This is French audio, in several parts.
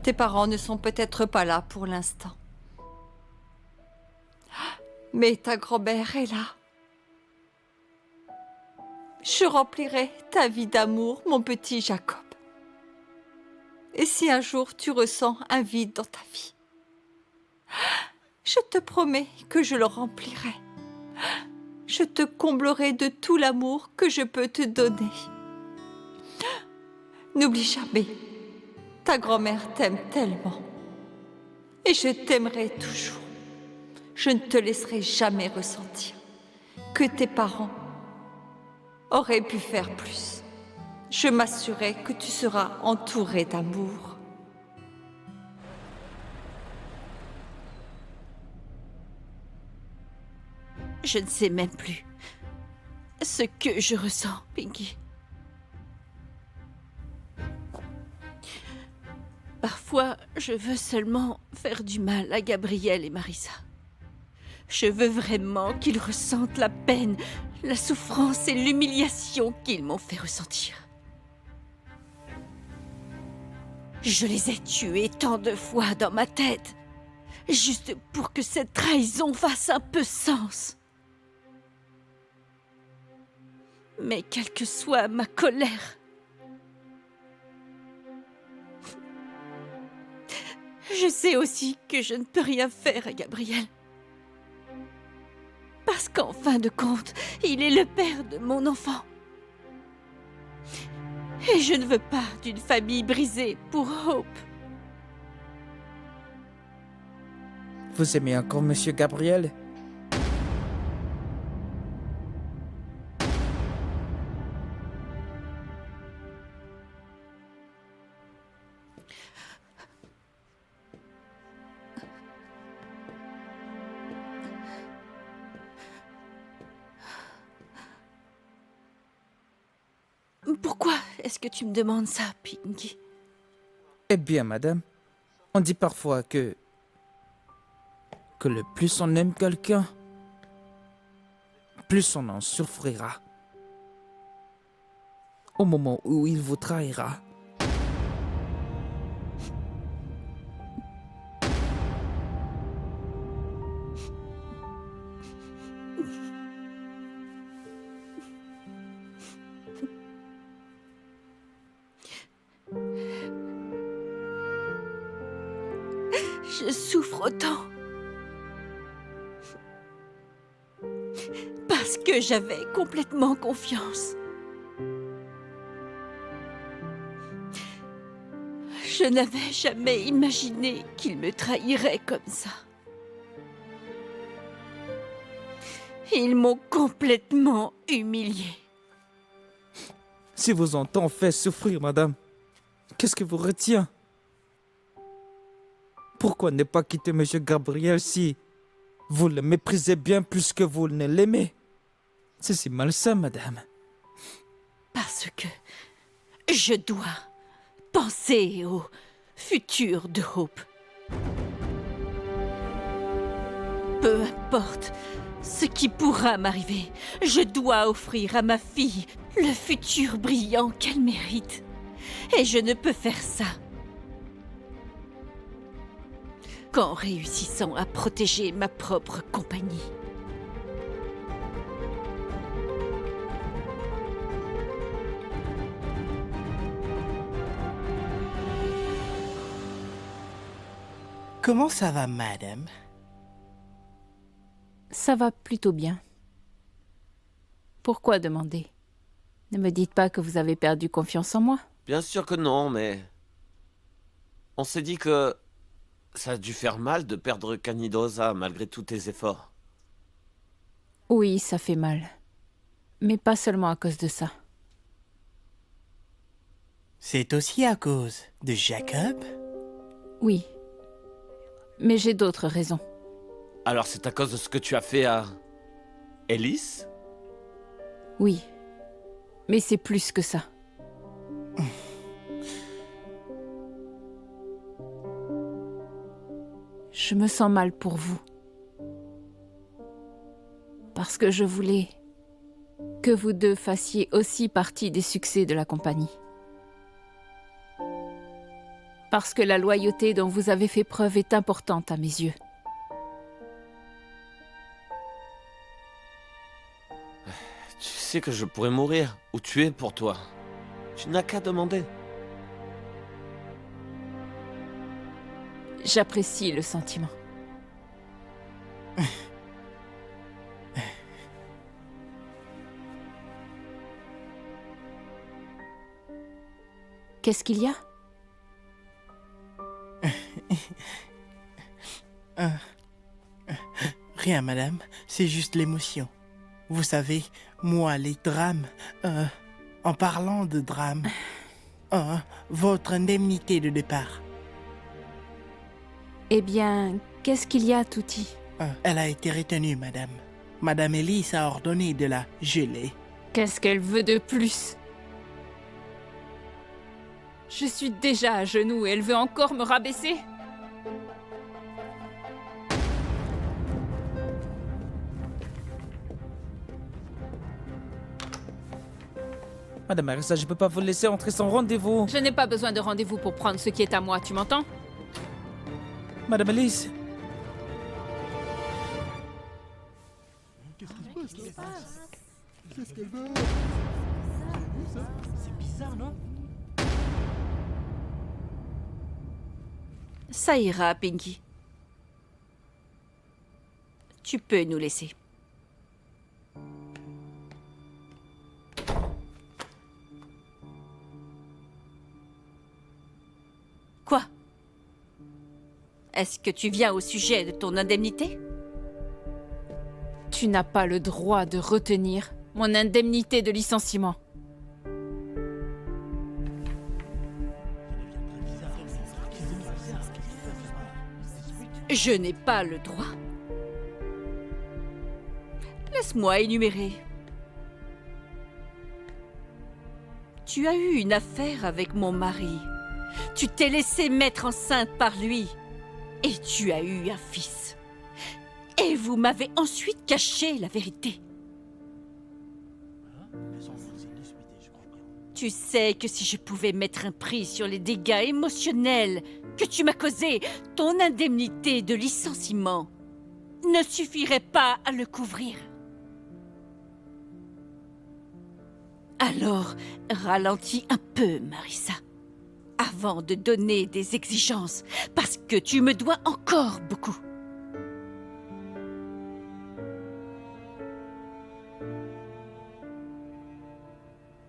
Tes parents ne sont peut-être pas là pour l'instant. Mais ta grand-mère est là. Je remplirai ta vie d'amour, mon petit Jacob. Et si un jour tu ressens un vide dans ta vie, je te promets que je le remplirai. Je te comblerai de tout l'amour que je peux te donner. N'oublie jamais, ta grand-mère t'aime tellement. Et je t'aimerai toujours. Je ne te laisserai jamais ressentir que tes parents auraient pu faire plus. Je m'assurerai que tu seras entouré d'amour. Je ne sais même plus ce que je ressens, Pinky. Parfois, je veux seulement faire du mal à Gabriel et Marissa. Je veux vraiment qu'ils ressentent la peine, la souffrance et l'humiliation qu'ils m'ont fait ressentir. Je les ai tués tant de fois dans ma tête, juste pour que cette trahison fasse un peu sens. Mais quelle que soit ma colère, je sais aussi que je ne peux rien faire à Gabriel. Parce qu'en fin de compte, il est le père de mon enfant. Et je ne veux pas d'une famille brisée pour Hope. Vous aimez encore Monsieur Gabriel? Pourquoi est-ce que tu me demandes ça, Pinky? Eh bien, madame, on dit parfois que le plus on aime quelqu'un, plus on en souffrira. Au moment où il vous trahira. Je souffre autant. Parce que j'avais complètement confiance. Je n'avais jamais imaginé qu'il me trahirait comme ça. Ils m'ont complètement humiliée. Si vous ont tant fait souffrir, madame, qu'est-ce qui vous retient? Pourquoi ne pas quitter Monsieur Gabriel si vous le méprisez bien plus que vous ne l'aimez? C'est si malsain, madame. Parce que je dois penser au futur de Hope. Peu importe ce qui pourra m'arriver, je dois offrir à ma fille le futur brillant qu'elle mérite. Et je ne peux faire ça qu'en réussissant à protéger ma propre compagnie. Comment ça va, madame? Ça va plutôt bien. Pourquoi demander? Ne me dites pas que vous avez perdu confiance en moi. Bien sûr que non, mais... On s'est dit que... Ça a dû faire mal de perdre Canidosa malgré tous tes efforts. Oui, ça fait mal. Mais pas seulement à cause de ça. C'est aussi à cause de Jacob? Oui. Mais j'ai d'autres raisons. Alors c'est à cause de ce que tu as fait à... Ellis? Oui. Mais c'est plus que ça. Je me sens mal pour vous. Parce que je voulais que vous deux fassiez aussi partie des succès de la compagnie. Parce que la loyauté dont vous avez fait preuve est importante à mes yeux. Tu sais que je pourrais mourir ou tuer pour toi. Tu n'as qu'à demander. J'apprécie le sentiment. Qu'est-ce qu'il y a? Rien, madame. C'est juste l'émotion. Vous savez, moi, les drames... en parlant de drames... votre indemnité de départ. Eh bien, qu'est-ce qu'il y a, Touti? Elle a été retenue, madame. Madame Elise a ordonné de la geler. Qu'est-ce qu'elle veut de plus? Je suis déjà à genoux et elle veut encore me rabaisser? Madame Marissa, je peux pas vous laisser entrer sans rendez-vous. Je n'ai pas besoin de rendez-vous pour prendre ce qui est à moi, tu m'entends? Madame Elise. Ça ira, Pinky. Tu peux nous laisser. Quoi? Est-ce que tu viens au sujet de ton indemnité? Tu n'as pas le droit de retenir mon indemnité de licenciement. Je n'ai pas le droit. Laisse-moi énumérer. Tu as eu une affaire avec mon mari. Tu t'es laissé mettre enceinte par lui. Et tu as eu un fils. Et vous m'avez ensuite caché la vérité. Tu sais que si je pouvais mettre un prix sur les dégâts émotionnels que tu m'as causés, ton indemnité de licenciement ne suffirait pas à le couvrir. Alors, ralentis un peu, Marissa, avant de donner des exigences, parce que tu me dois encore beaucoup.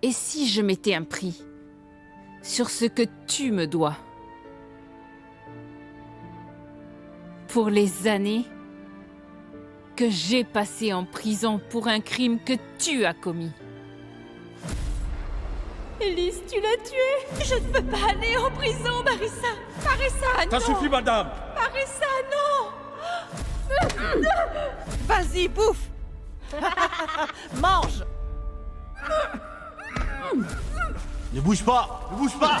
Et si je mettais un prix sur ce que tu me dois? Pour les années que j'ai passées en prison pour un crime que tu as commis. Élise, tu l'as tué. Je ne peux pas aller en prison, Marissa. Marissa, non. Ça suffit, madame. Marissa, non. Vas-y, bouffe. Mange. Ne bouge pas. Ne bouge pas.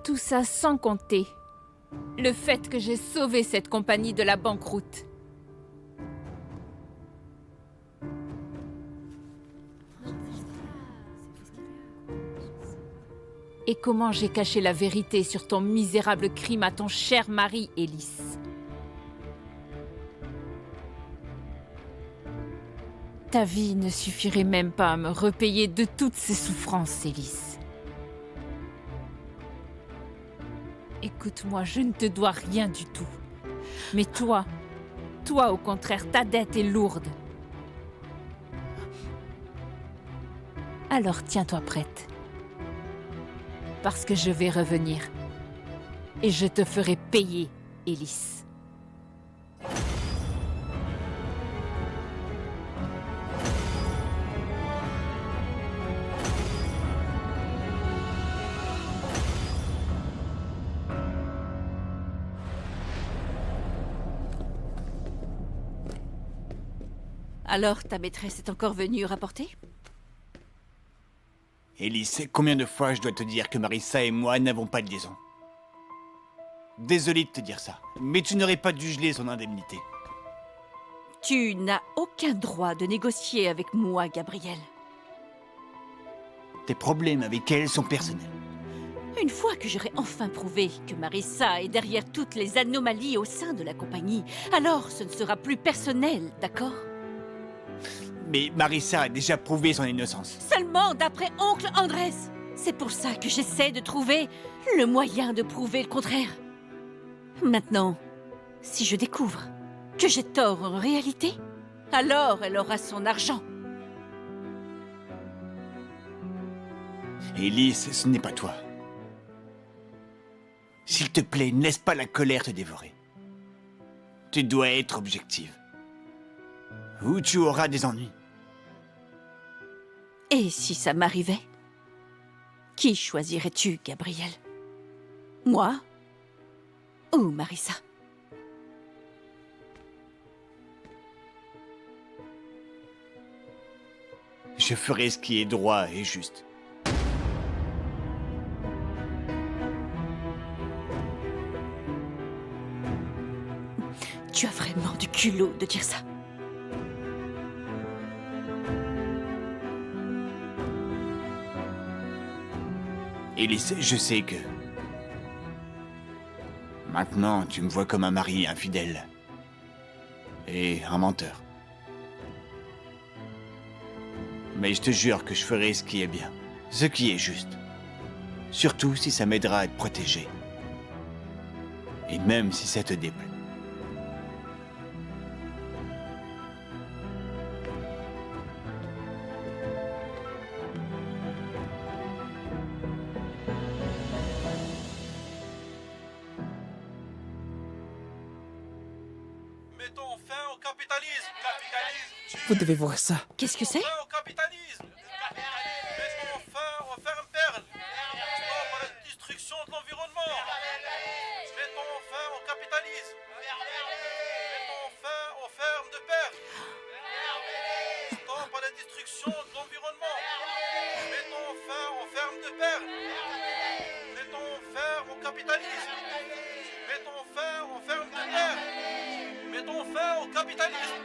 Tout ça sans compter le fait que j'ai sauvé cette compagnie de la banqueroute. Et comment j'ai caché la vérité sur ton misérable crime à ton cher mari, Élise. Ta vie ne suffirait même pas à me repayer de toutes ces souffrances, Élise. Écoute-moi, je ne te dois rien du tout. Mais toi, au contraire, ta dette est lourde. Alors tiens-toi prête. Parce que je vais revenir. Et je te ferai payer, Élise. Alors, ta maîtresse est encore venue rapporter? Élise, combien de fois je dois te dire que Marissa et moi n'avons pas de liaison? Désolé de te dire ça, mais tu n'aurais pas dû geler son indemnité. Tu n'as aucun droit de négocier avec moi, Gabriel. Tes problèmes avec elle sont personnels. Une fois que j'aurai enfin prouvé que Marissa est derrière toutes les anomalies au sein de la compagnie, alors ce ne sera plus personnel, d'accord? Mais Marissa a déjà prouvé son innocence. Seulement d'après oncle Andrés. C'est pour ça que j'essaie de trouver le moyen de prouver le contraire. Maintenant, si je découvre que j'ai tort en réalité, alors elle aura son argent. Élise, ce n'est pas toi. S'il te plaît, ne laisse pas la colère te dévorer. Tu dois être objective. Ou tu auras des ennuis. Et si ça m'arrivait? Qui choisirais-tu, Gabriel? Moi ou Marissa? Je ferai ce qui est droit et juste. Tu as vraiment du culot de dire ça. Élise, je sais que... Maintenant, tu me vois comme un mari infidèle. Et un menteur. Mais je te jure que je ferai ce qui est bien. Ce qui est juste. Surtout si ça m'aidera à être protégé. Et même si ça te déplaît. Mettons fin au capitalisme. Vous devez voir ça. Qu'est-ce que c'est? Fin au capitalisme. Mettons fin aux fermes-perles. Stop à la destruction de l'environnement. Mettons fin au capitalisme. Mettons fin aux fermes de perles. Stop à la destruction de l'environnement. Mettons fin aux fermes de perles. Mettons fin au capitalisme. Mettons fin aux fermes de perles. Mettons fin au capitalisme.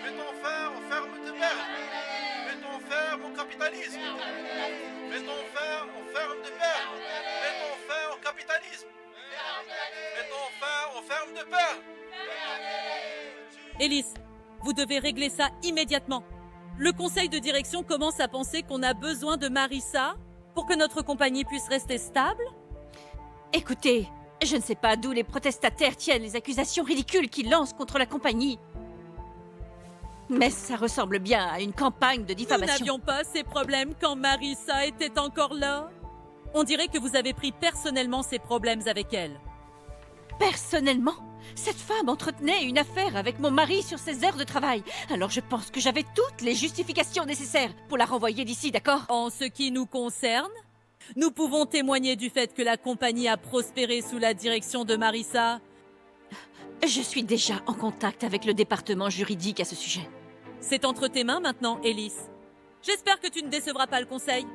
Mettons fin aux fermes de perles. Mettons fin au capitalisme. Mettons fin aux fermes de perles. Mettons fin au capitalisme. Mettons fin aux fermes de perles. Élise, vous devez régler ça immédiatement. Le conseil de direction commence à penser qu'on a besoin de Marissa pour que notre compagnie puisse rester stable. Écoutez, je ne sais pas d'où les protestataires tiennent les accusations ridicules qu'ils lancent contre la compagnie. Mais ça ressemble bien à une campagne de Nous diffamation. n'avions pas ces problèmes quand Marissa était encore là. On dirait que vous avez pris personnellement ces problèmes avec elle. Personnellement, cette femme entretenait une affaire avec mon mari sur ses heures de travail. Alors je pense que j'avais toutes les justifications nécessaires pour la renvoyer d'ici, d'accord? En ce qui nous concerne, nous pouvons témoigner du fait que la compagnie a prospéré sous la direction de Marissa. Je suis déjà en contact avec le département juridique à ce sujet. C'est entre tes mains maintenant, Élise. J'espère que tu ne décevras pas le conseil.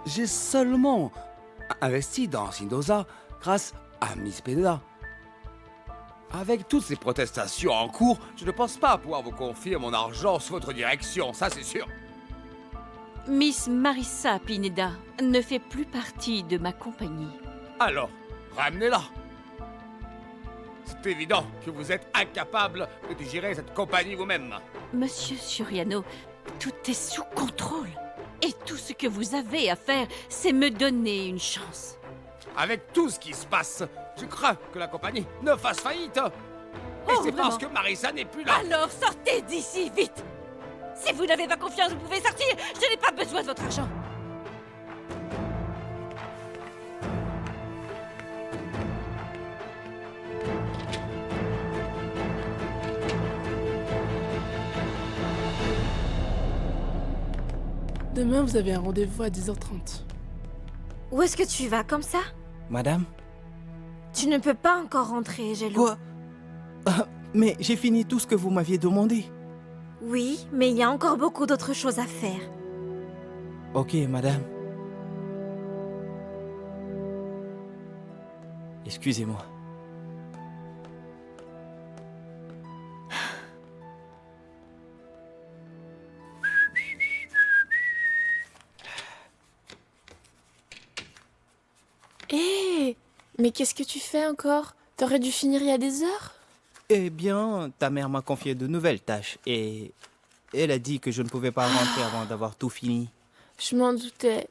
J'ai seulement investi dans Sindosa grâce à Miss Peneda. Avec toutes ces protestations en cours, je ne pense pas pouvoir vous confier mon argent sous votre direction, ça c'est sûr. Miss Marissa Pineda ne fait plus partie de ma compagnie. Alors, ramenez-la. C'est évident que vous êtes incapable de gérer cette compagnie vous-même. Monsieur Suriano, tout est sous contrôle. Et tout ce que vous avez à faire, c'est me donner une chance. Avec tout ce qui se passe, je crains que la compagnie ne fasse faillite. Et Oh, c'est parce vraiment? que Marissa n'est plus là. Alors sortez d'ici, vite! Si vous n'avez pas confiance, vous pouvez sortir. Je n'ai pas besoin de votre argent. Demain, vous avez un rendez-vous à 10h30. Où est-ce que tu vas comme ça? Madame? Tu ne peux pas encore rentrer, Gélo. Quoi? Mais j'ai fini tout ce que vous m'aviez demandé. Oui, mais il y a encore beaucoup d'autres choses à faire. Ok, madame. Excusez-moi. Hé, mais qu'est-ce que tu fais encore? T'aurais dû finir il y a des heures? Eh bien, ta mère m'a confié de nouvelles tâches et elle a dit que je ne pouvais pas rentrer avant d'avoir tout fini. Je m'en doutais.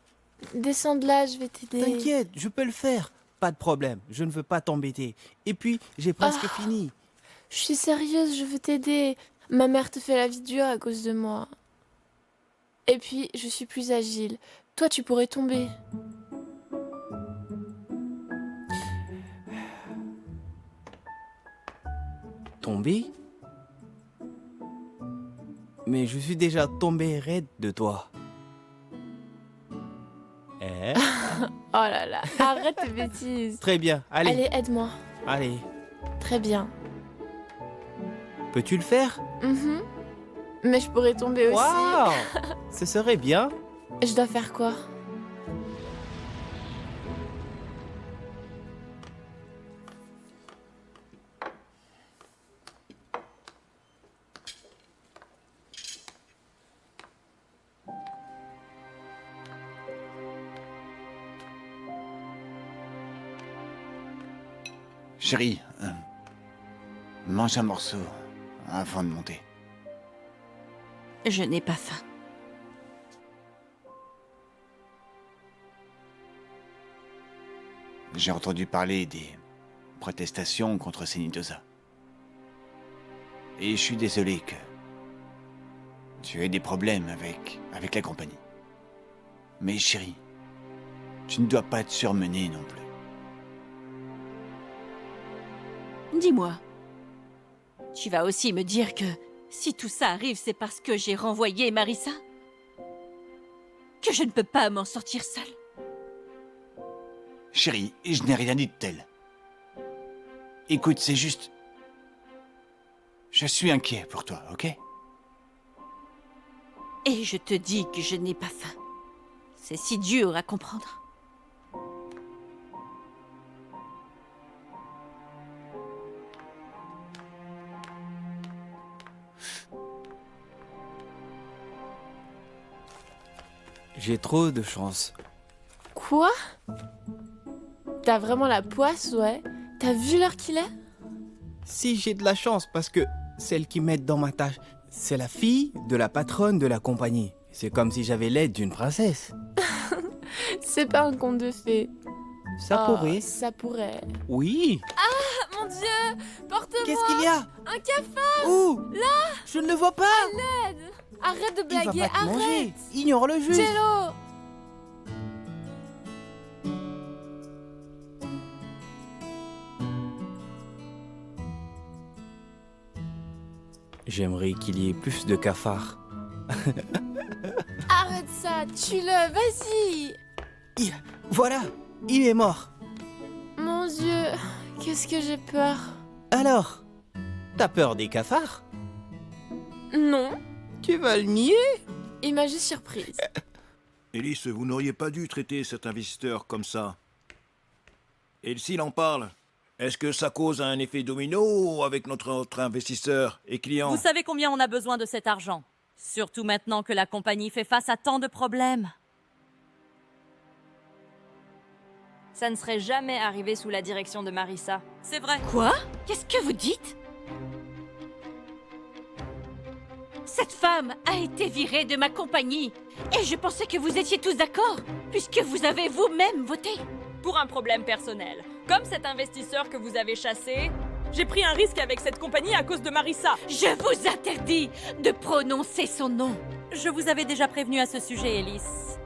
Descends de là, je vais t'aider. T'inquiète, je peux le faire. Pas de problème, je ne veux pas t'embêter. Et puis, j'ai presque fini. Je suis sérieuse, je veux t'aider. Ma mère te fait la vie dure à cause de moi. Et puis, je suis plus agile. Toi, tu pourrais tomber. Tomber? Mais je suis déjà tombé raide de toi. Eh? Oh là là, arrête tes bêtises. Très bien, allez. Allez, aide-moi. Allez. Très bien. Peux-tu le faire? Mais je pourrais tomber aussi. Waouh! Ce serait bien. Je dois faire quoi? Chérie, mange un morceau avant de monter. Je n'ai pas faim. J'ai entendu parler des protestations contre Senidosa. Et je suis désolé que tu aies des problèmes avec la compagnie. Mais chérie, tu ne dois pas te surmener non plus. Dis-moi, tu vas aussi me dire que si tout ça arrive, c'est parce que j'ai renvoyé Marissa? Que je ne peux pas m'en sortir seule? Chérie, je n'ai rien dit de tel. Écoute, c'est juste... Je suis inquiet pour toi, ok? Et je te dis que je n'ai pas faim. C'est si dur à comprendre. J'ai trop de chance. Quoi? T'as vraiment la poisse, ouais? T'as vu l'heure qu'il est? Si j'ai de la chance, parce que celle qui m'aide dans ma tâche, c'est la fille de la patronne de la compagnie. C'est comme si j'avais l'aide d'une princesse. C'est pas un conte de fée. Ça pourrait. Ça pourrait. Oui. Ah, mon Dieu! Porte-moi! Qu'est-ce qu'il y a? Un cafard! Où? Là! Je ne le vois pas! À l'aide! Arrête de blaguer, Il va pas te manger. arrête! Ignore le jeu. Jello! J'aimerais qu'il y ait plus de cafards. Arrête ça, tue-le, vas-y! Voilà, il est mort. Mon Dieu, qu'est-ce que j'ai peur. Alors, t'as peur des cafards? Non. Tu vas le nier? Il m'a juste surprise. Élise, vous n'auriez pas dû traiter cet investisseur comme ça. Et s'il en parle, est-ce que ça cause un effet domino avec notre autre investisseur et client? Vous savez combien on a besoin de cet argent? Surtout maintenant que la compagnie fait face à tant de problèmes. Ça ne serait jamais arrivé sous la direction de Marissa. C'est vrai. Quoi? Qu'est-ce que vous dites? Cette femme a été virée de ma compagnie. Et je pensais que vous étiez tous d'accord, puisque vous avez vous-même voté. Pour un problème personnel. Comme cet investisseur que vous avez chassé, j'ai pris un risque avec cette compagnie à cause de Marissa. Je vous interdis de prononcer son nom. Je vous avais déjà prévenu à ce sujet, Élise.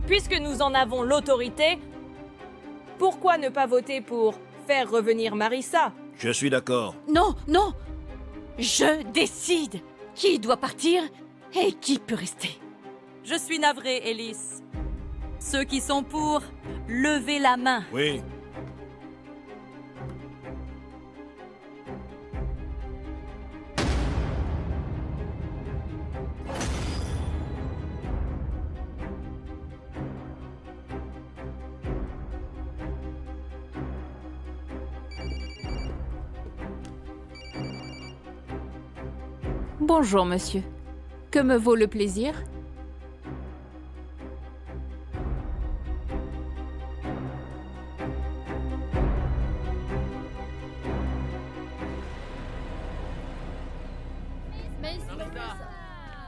Puisque nous en avons l'autorité, pourquoi ne pas voter pour faire revenir Marissa? Je suis d'accord. Non, non. Je décide qui doit partir et qui peut rester. Je suis navrée, Élise. Ceux qui sont pour, levez la main. Oui. Bonjour, monsieur. Que me vaut le plaisir?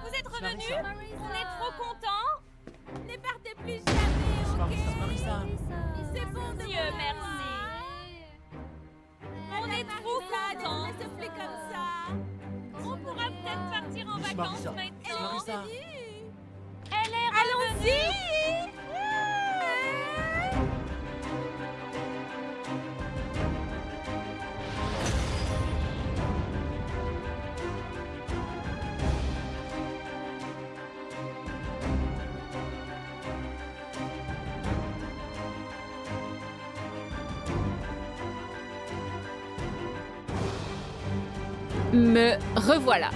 Vous êtes revenus? On est trop contents. Ne partez plus jamais, ok? C'est bon, Dieu merci. On est trop contents. Ne se plus comme ça. On pourra peut-être partir en vacances maintenant. Elle est revenue. Allons-y. Me revoilà.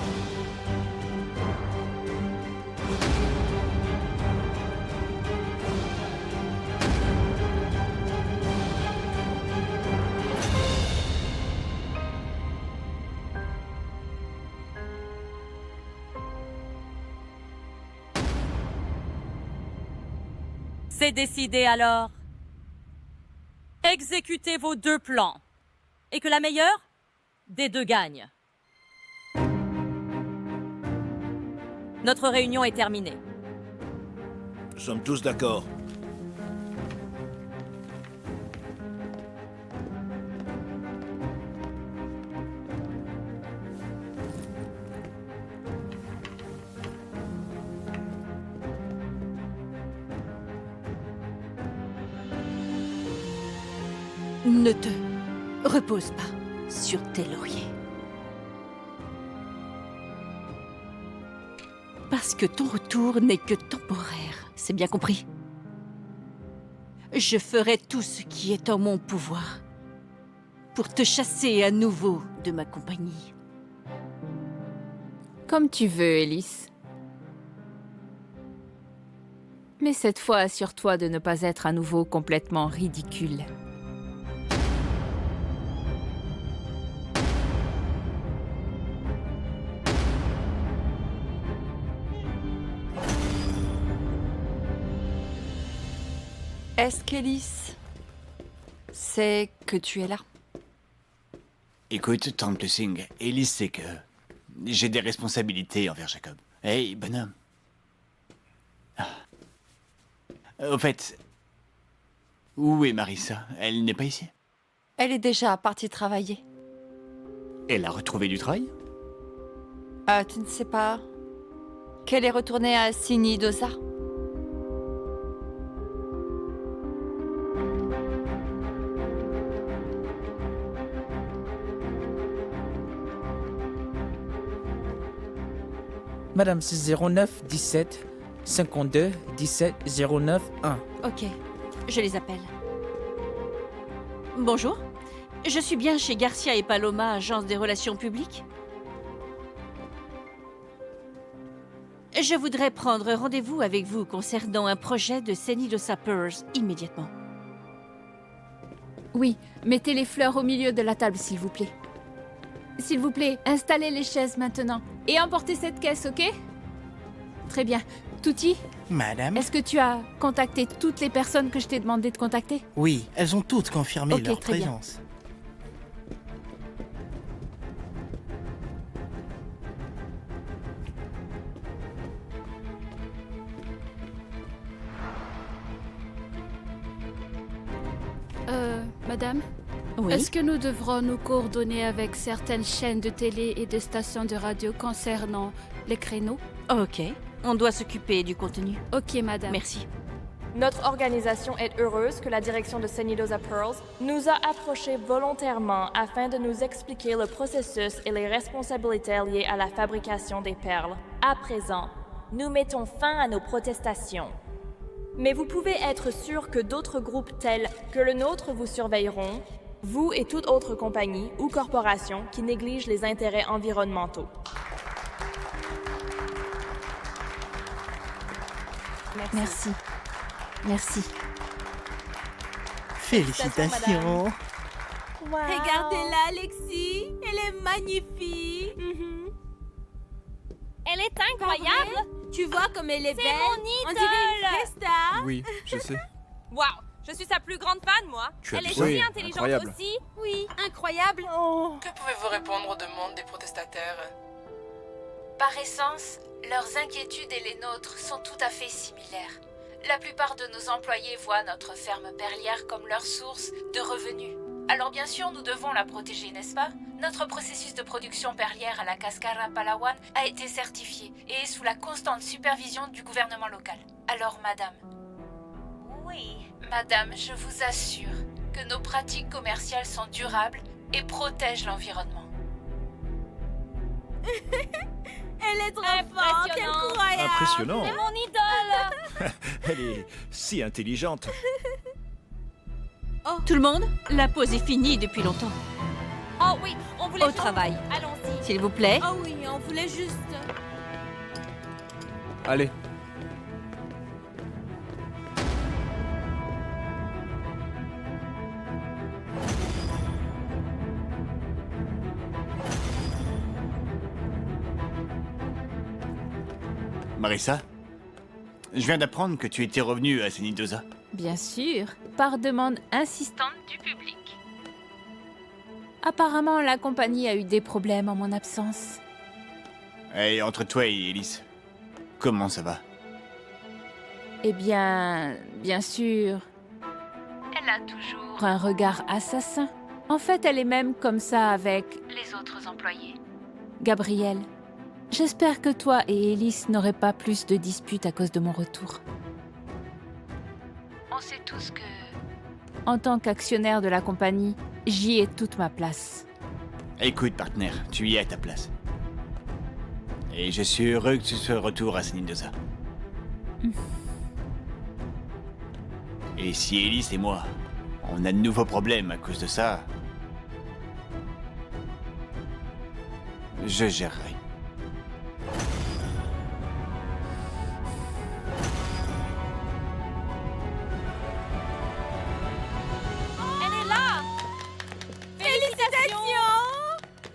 C'est décidé alors. Exécutez vos 2 plans. Et que la meilleure des 2 gagne. Notre réunion est terminée. Nous sommes tous d'accord. Ne te repose pas sur tes lauriers. Parce que ton retour n'est que temporaire, c'est bien compris? Je ferai tout ce qui est en mon pouvoir pour te chasser à nouveau de ma compagnie. Comme tu veux, Élise. Mais cette fois, assure-toi de ne pas être à nouveau complètement ridicule. Est-ce qu'Élise sait que tu es là? Écoute, Tante Singh, Élise sait que j'ai des responsabilités envers Jacob. Hey, bonhomme. Au fait, où est Marissa? Elle n'est pas ici? Elle est déjà partie travailler. Elle a retrouvé du travail? Tu ne sais pas qu'elle est retournée à Sinidosa? Madame, c'est 09 17 52 17 09 1. Ok, je les appelle. Bonjour, je suis bien chez Garcia et Paloma, agence des relations publiques. Je voudrais prendre rendez-vous avec vous concernant un projet de Senidosa Pearls immédiatement. Oui, mettez les fleurs au milieu de la table, s'il vous plaît. S'il vous plaît, installez les chaises maintenant. Et emportez cette caisse, ok? Très bien. Touti? Madame? Est-ce que tu as contacté toutes les personnes que je t'ai demandé de contacter? Oui, elles ont toutes confirmé leur très bien. présence. Madame? Oui? Est-ce que nous devrons nous coordonner avec certaines chaînes de télé et de stations de radio concernant les créneaux? Ok, on doit s'occuper du contenu. Ok, madame. Merci. Notre organisation est heureuse que la direction de Senidosa Pearls nous a approchés volontairement afin de nous expliquer le processus et les responsabilités liées à la fabrication des perles. À présent, nous mettons fin à nos protestations. Mais vous pouvez être sûr que d'autres groupes tels que le nôtre vous surveilleront, vous et toute autre compagnie ou corporation qui néglige les intérêts environnementaux. Merci. Merci. Félicitations. Wow. Regardez-la, Alexis. Elle est magnifique. Elle est incroyable. Tu vois comme elle est belle. C'est mon idole. On dirait une vraie star. Oui, je sais. Waouh, je suis sa plus grande fan, moi. Tu as Elle est dit ça? si intelligente Incroyable. aussi. Oui, incroyable. Que pouvez-vous répondre aux demandes des protestataires? Par essence, leurs inquiétudes et les nôtres sont tout à fait similaires. La plupart de nos employés voient notre ferme perlière comme leur source de revenus. Alors bien sûr, nous devons la protéger, n'est-ce pas? Notre processus de production perlière à la Cascara Palawan a été certifié et est sous la constante supervision du gouvernement local. Alors, madame... Oui. Madame, je vous assure que nos pratiques commerciales sont durables et protègent l'environnement. Elle est trop forte, incroyable. Impressionnant. C'est mon idole. Elle est si intelligente. Tout le monde, la pause est finie depuis longtemps. Oh oui, on voulait... Au travail. Allons-y. S'il vous plaît. Oh oui, on voulait juste... Allez. Marissa, je viens d'apprendre que tu étais revenue à Senidosa. Bien sûr, par demande insistante du public. Apparemment, la compagnie a eu des problèmes en mon absence. Et entre toi et Elise, comment ça va? Eh bien, bien sûr. Elle a toujours un regard assassin. En fait, elle est même comme ça avec les autres employés. Gabriel, j'espère que toi et Elise n'aurez pas plus de disputes à cause de mon retour. On sait tous que... En tant qu'actionnaire de la compagnie, j'y ai toute ma place. Écoute, partenaire, tu y es à ta place. Et je suis heureux que tu sois de retour à Senidosa. Et si Elise et moi, on a de nouveaux problèmes à cause de ça, je gérerai. Elle est là. Félicitations.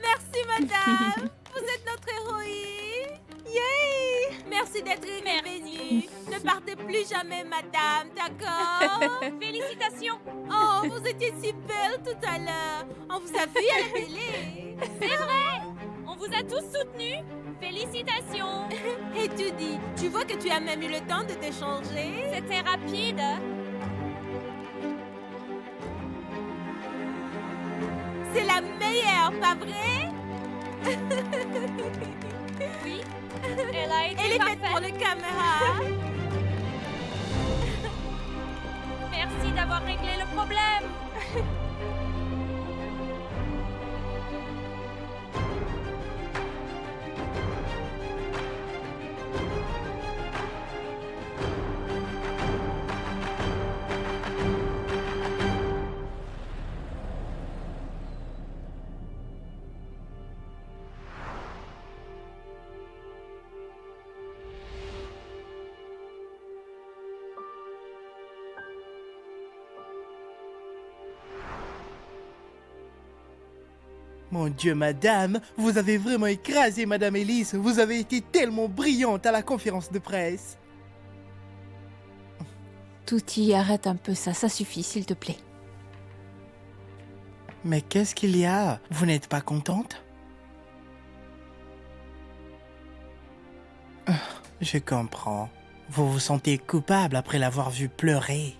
Merci, madame. Vous êtes notre héroïne. Yay. Merci d'être venue. Ne partez plus jamais, madame, d'accord? Félicitations. Oh, vous étiez si belle tout à l'heure. On vous a vu à la télé. C'est vrai. On vous a tous soutenus. Félicitations. Et tu dis, tu vois que tu as même eu le temps de t'échanger. C'était rapide. C'est la meilleure, pas vrai? Oui. Elle a été Elle est faite parfaite. pour le caméra. Merci d'avoir réglé le problème. Mon Dieu, madame, vous avez vraiment écrasé Madame Elise. Vous avez été tellement brillante à la conférence de presse. Touti, arrête un peu ça, ça suffit, s'il te plaît. Mais qu'est-ce qu'il y a? Vous n'êtes pas contente? Je comprends. Vous vous sentez coupable après l'avoir vue pleurer.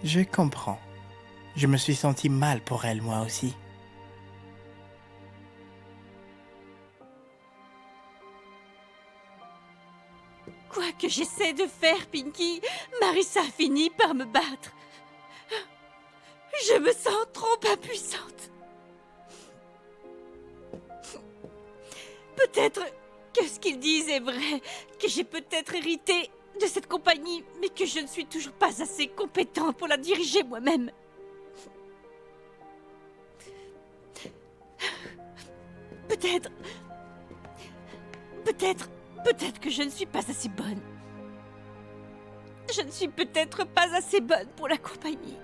Je comprends. Je me suis senti mal pour elle, moi aussi. Quoi que j'essaie de faire, Pinky, Marissa finit par me battre. Je me sens trop impuissante. Peut-être que ce qu'ils disent est vrai, que j'ai peut-être hérité de cette compagnie, mais que je ne suis toujours pas assez compétente pour la diriger moi-même. Peut-être que je ne suis pas assez bonne. Je ne suis peut-être pas assez bonne pour la compagnie.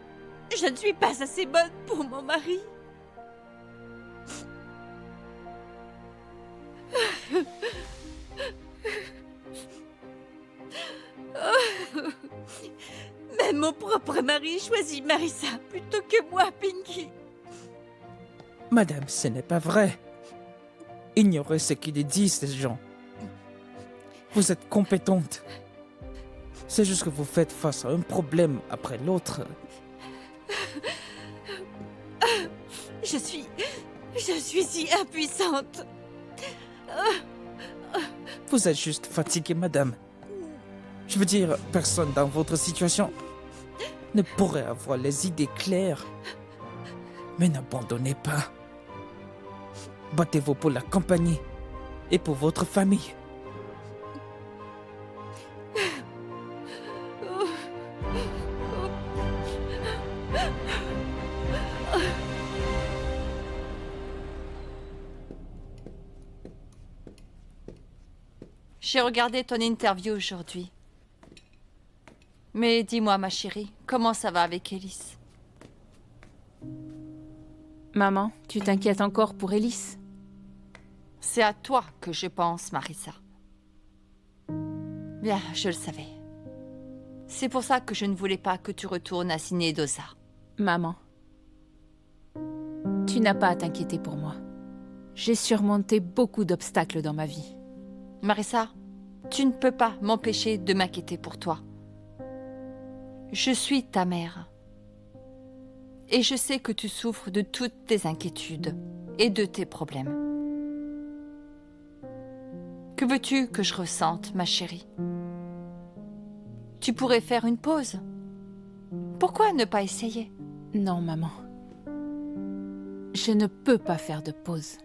Je ne suis pas assez bonne pour mon mari. Même mon propre mari choisit Marissa plutôt que moi, Pinky. Madame, ce n'est pas vrai. Ignorez ce qu'ils disent, ces gens. Vous êtes compétente. C'est juste que vous faites face à un problème après l'autre. Je suis si impuissante. Vous êtes juste fatiguée, madame. Je veux dire, personne dans votre situation ne pourrait avoir les idées claires. Mais n'abandonnez pas. Battez-vous pour la compagnie et pour votre famille. J'ai regardé ton interview aujourd'hui. Mais dis-moi, ma chérie, comment ça va avec Ellis? Maman, tu t'inquiètes encore pour Ellis? C'est à toi que je pense, Marissa. Bien, je le savais. C'est pour ça que je ne voulais pas que tu retournes à Cinedosa. Maman, tu n'as pas à t'inquiéter pour moi. J'ai surmonté beaucoup d'obstacles dans ma vie. Marissa, tu ne peux pas m'empêcher de m'inquiéter pour toi. Je suis ta mère. Et je sais que tu souffres de toutes tes inquiétudes et de tes problèmes. Que veux-tu que je ressente, ma chérie? Tu pourrais faire une pause. Pourquoi ne pas essayer? Non, maman. Je ne peux pas faire de pause.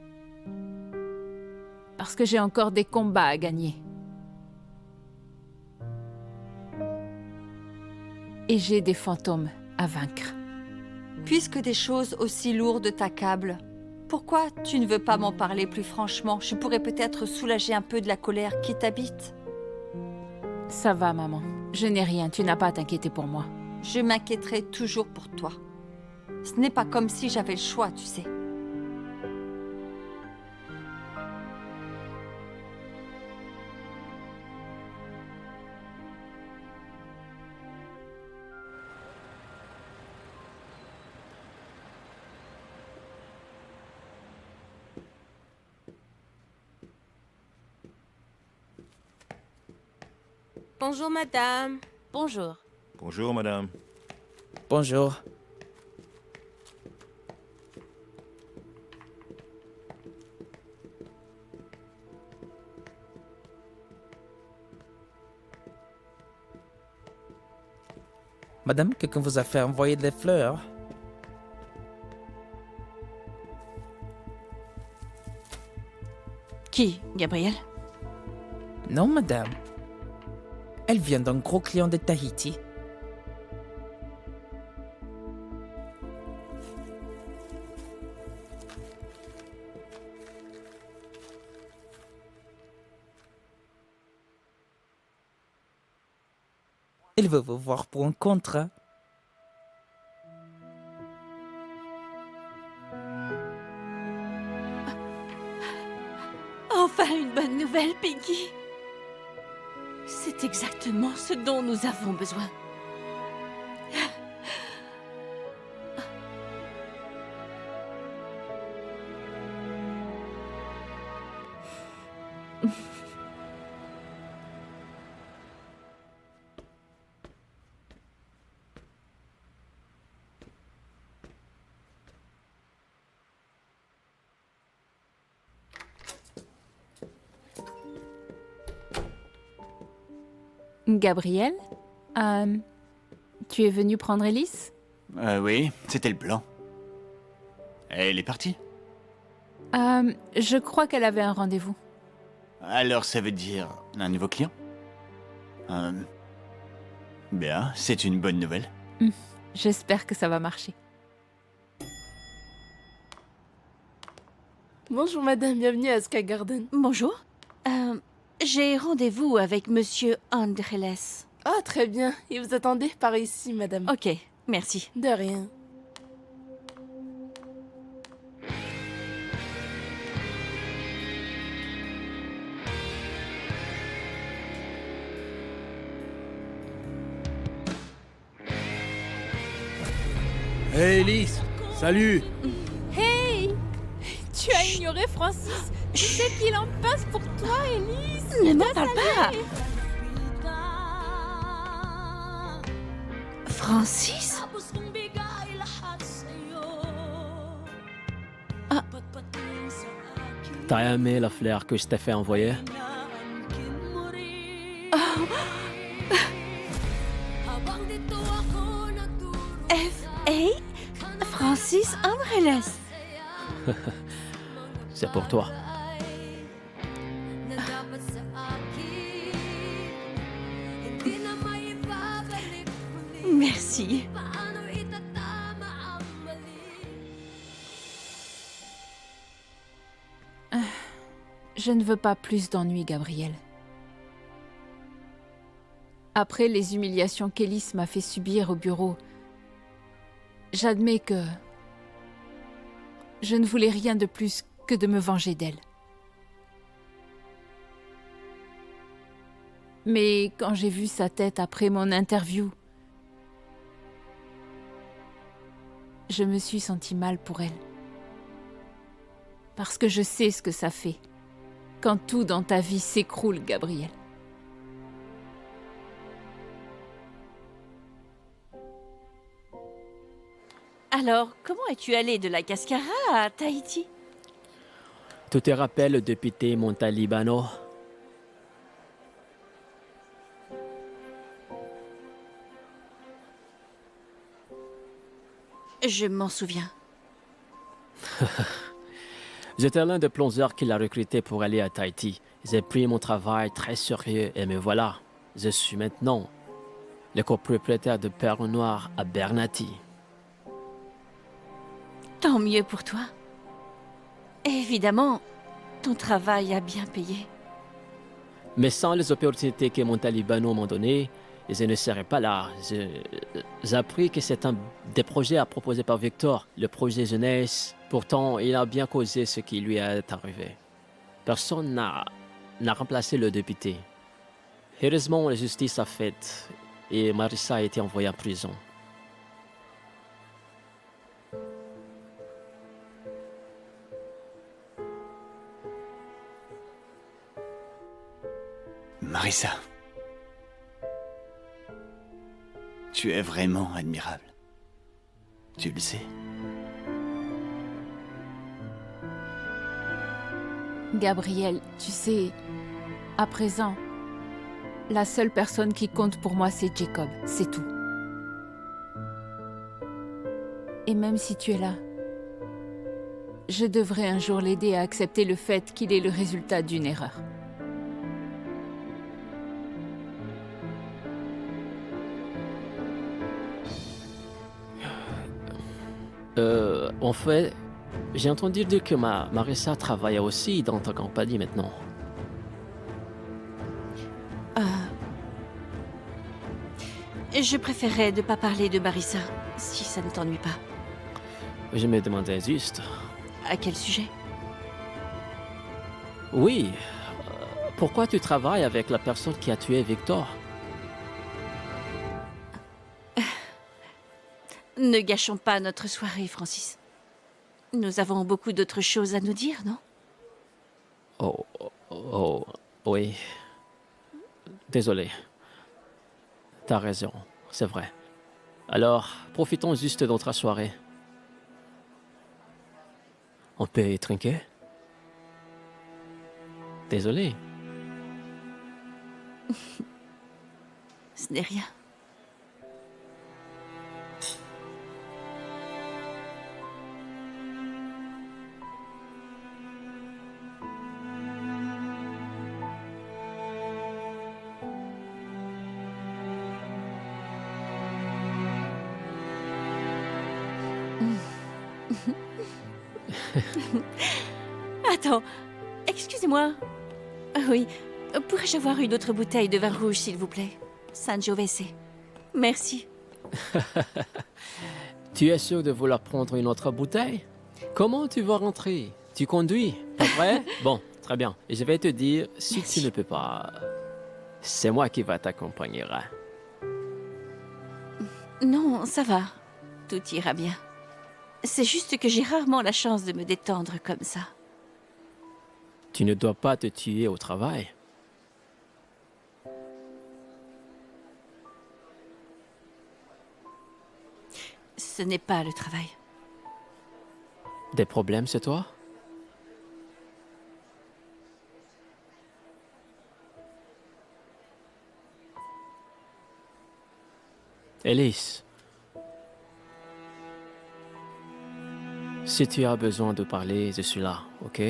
Parce que j'ai encore des combats à gagner. Et j'ai des fantômes à vaincre. Puisque des choses aussi lourdes t'accablent, pourquoi tu ne veux pas m'en parler plus franchement? Je pourrais peut-être soulager un peu de la colère qui t'habite. Ça va, maman. Je n'ai rien, tu n'as pas à t'inquiéter pour moi. Je m'inquiéterai toujours pour toi. Ce n'est pas comme si j'avais le choix, tu sais. Bonjour, madame. Bonjour. Bonjour, madame. Bonjour. Madame, quelqu'un vous a fait envoyer des fleurs? Qui, Gabriel? Non, madame. Elle vient d'un gros client de Tahiti. Il veut vous voir pour un contrat. Enfin une bonne nouvelle, Pinky. C'est exactement ce dont nous avons besoin. Gabriel, tu es venu prendre Ellis? Oui, c'était le plan. Elle est partie? Je crois qu'elle avait un rendez-vous. Alors ça veut dire un nouveau client? Bien, c'est une bonne nouvelle. J'espère que ça va marcher. Bonjour madame, bienvenue à Sky Garden. Bonjour. J'ai rendez-vous avec Monsieur Andreles. Ah, très bien. Et vous attendez par ici, madame. Ok, merci. De rien. Hey Elise, salut. Hey! Tu as ignoré Francis. Tu sais qu'il en passe pour toi, Elise. Ne m'en Laisse parle aller. pas. Francis? T'as aimé la fleur que je t'ai fait envoyer? F.A. Francis Andreles. C'est pour toi. Merci. Je ne veux pas plus d'ennuis, Gabriel. Après les humiliations qu'Elise m'a fait subir au bureau, j'admets que je ne voulais rien de plus que de me venger d'elle. Mais quand j'ai vu sa tête après mon interview, je me suis sentie mal pour elle. Parce que je sais ce que ça fait quand tout dans ta vie s'écroule, Gabriel. Alors, comment es-tu allé de la Cascara à Tahiti? Tu te rappelles le député Montalibano? Je m'en souviens. J'étais l'un des plongeurs qu'il a recruté pour aller à Tahiti. J'ai pris mon travail très sérieux et me voilà. Je suis maintenant le copropriétaire de Perle Noire à Bernati. Tant mieux pour toi. Évidemment, ton travail a bien payé. Mais sans les opportunités que Montalibano m'ont données, je ne serais pas là. J'ai appris que c'est un des projets à proposer par Victor, le projet jeunesse. Pourtant, il a bien causé ce qui lui est arrivé. Personne n'a remplacé le député. Heureusement, la justice a fait et Marissa a été envoyée en prison. Marissa. Tu es vraiment admirable. Tu le sais. Gabriel, tu sais, à présent, la seule personne qui compte pour moi, c'est Jacob, c'est tout. Et même si tu es là, je devrais un jour l'aider à accepter le fait qu'il est le résultat d'une erreur. En fait, j'ai entendu dire que Marissa travaille aussi dans ta compagnie maintenant. Je préférerais ne pas parler de Marissa, si ça ne t'ennuie pas. Je me demandais juste... À quel sujet? Oui, pourquoi tu travailles avec la personne qui a tué Victor? Ne gâchons pas notre soirée, Francis. Nous avons beaucoup d'autres choses à nous dire, non? Oh, oui. Désolé. T'as raison, c'est vrai. Alors, profitons juste de notre soirée. On peut y trinquer? Désolé. Ce n'est rien. Attends, excusez-moi. Ah oui, pourrais-je avoir une autre bouteille de vin rouge, s'il vous plaît? Sangiovese. Merci. Tu es sûr de vouloir prendre une autre bouteille? Comment tu vas rentrer? Tu conduis, pas vrai? Bon, très bien. Et je vais te dire, si Merci. tu ne peux pas, c'est moi qui va t'accompagner. Non, ça va. Tout ira bien. C'est juste que j'ai rarement la chance de me détendre comme ça. Tu ne dois pas te tuer au travail. Ce n'est pas le travail. Des problèmes, c'est toi? Elise, si tu as besoin de parler, je suis là, ok?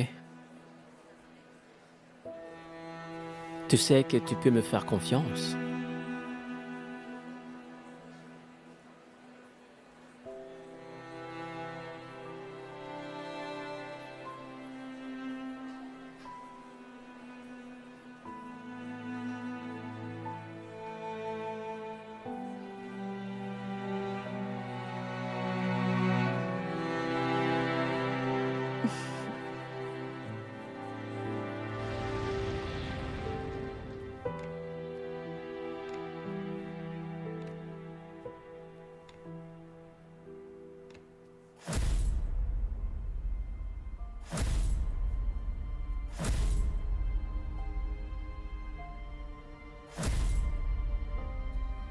Tu sais que tu peux me faire confiance.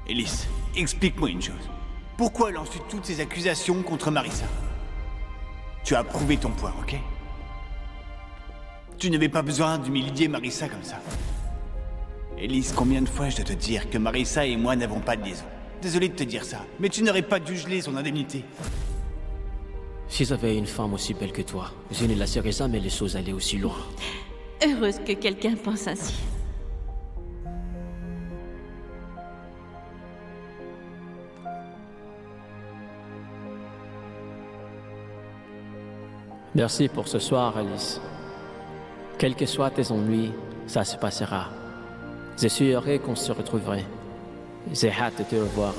Elise, explique-moi une chose. Pourquoi lances-tu toutes ces accusations contre Marissa? Tu as prouvé ton point, ok? Tu n'avais pas besoin d'humilier Marissa comme ça. Elise, combien de fois je dois te dire que Marissa et moi n'avons pas de liaison? Désolé de te dire ça, mais tu n'aurais pas dû geler son indemnité. Si j'avais une femme aussi belle que toi, je ne laisserais jamais les choses aller aussi loin. Heureuse que quelqu'un pense ainsi. Merci pour ce soir, Alice. Quels que soient tes ennuis, ça se passera. Je suis heureux qu'on se retrouverait. J'ai hâte de te revoir.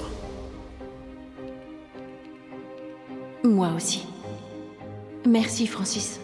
Moi aussi. Merci, Francis.